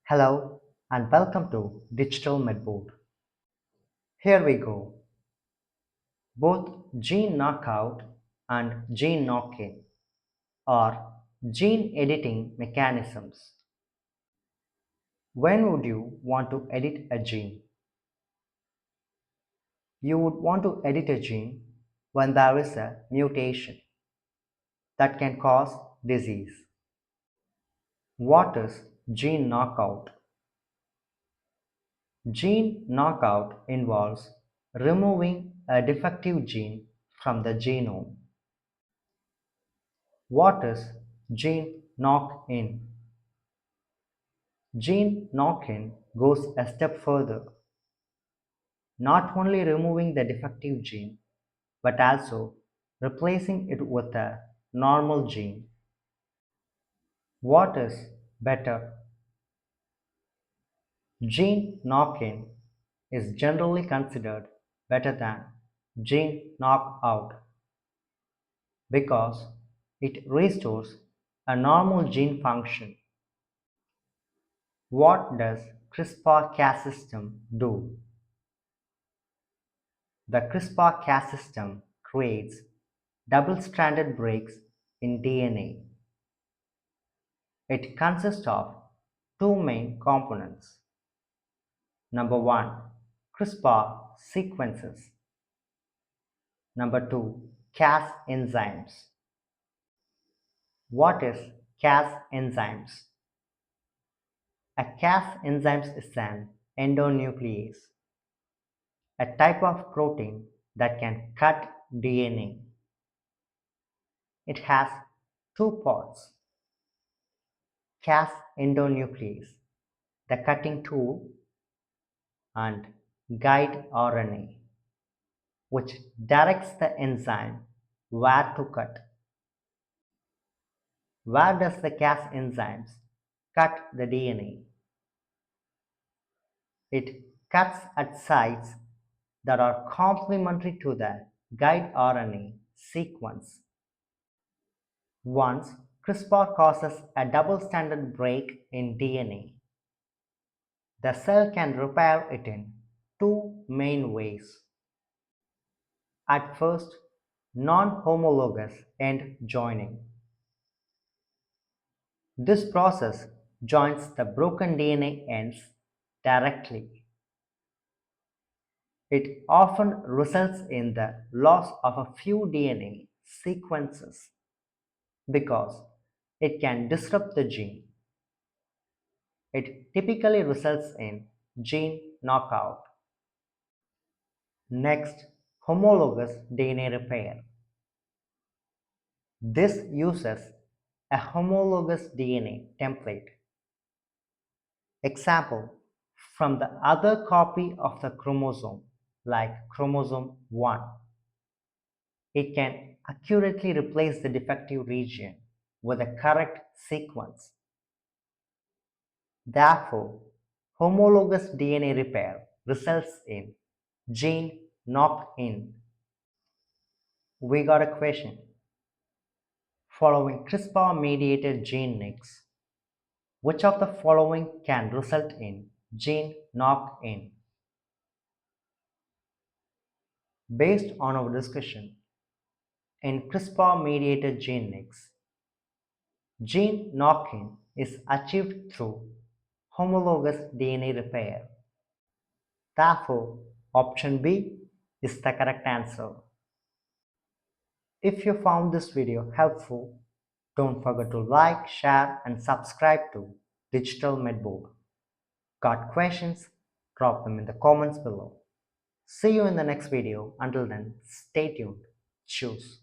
Hello and welcome to digitalmedboard. Here we go. Both gene knockout and gene knock-in are gene editing mechanisms. When would you want to edit a gene? You would want to edit a gene when there is a mutation that can cause disease. What is gene knockout? Gene knockout involves removing a defective gene from the genome. What is gene knock-in? Gene knock-in goes a step further, not only removing the defective gene, but also replacing it with a normal gene. What is better? Gene knock-in is generally considered better than gene knockout because it restores a normal gene function. What does CRISPR-Cas system do? The CRISPR-Cas system creates double-stranded breaks in DNA. It consists of two main components. Number 1, CRISPR sequences. Number 2, Cas enzymes. What is Cas enzymes? A Cas enzyme is an endonuclease, a type of protein that can cut DNA. It has two parts: Cas endonuclease, the cutting tool, and guide RNA, which directs the enzyme where to cut. Where does the Cas enzymes cut the DNA? It cuts at sites that are complementary to the guide RNA sequence. Once CRISPR causes a double-stranded break in DNA, the cell can repair it in two main ways. At first, non-homologous end joining. This process joins the broken DNA ends directly. It often results in the loss of a few DNA sequences because it can disrupt the gene. It typically results in gene knockout. Next, homologous DNA repair. This uses a homologous DNA template. Example, from the other copy of the chromosome, like chromosome 1. It can accurately replace the defective region with the correct sequence. Therefore, homologous DNA repair results in gene knock-in. We got a question. Following CRISPR-mediated gene nicks, which of the following can result in gene knock-in? Based on our discussion, in CRISPR-mediated gene nicks, gene knock-in is achieved through homologous DNA repair. Therefore, option B is the correct answer. If you found this video helpful, don't forget to like, share and subscribe to Digital Medboard. Got questions? Drop them in the comments below. See you in the next video. Until then, stay tuned. Choose.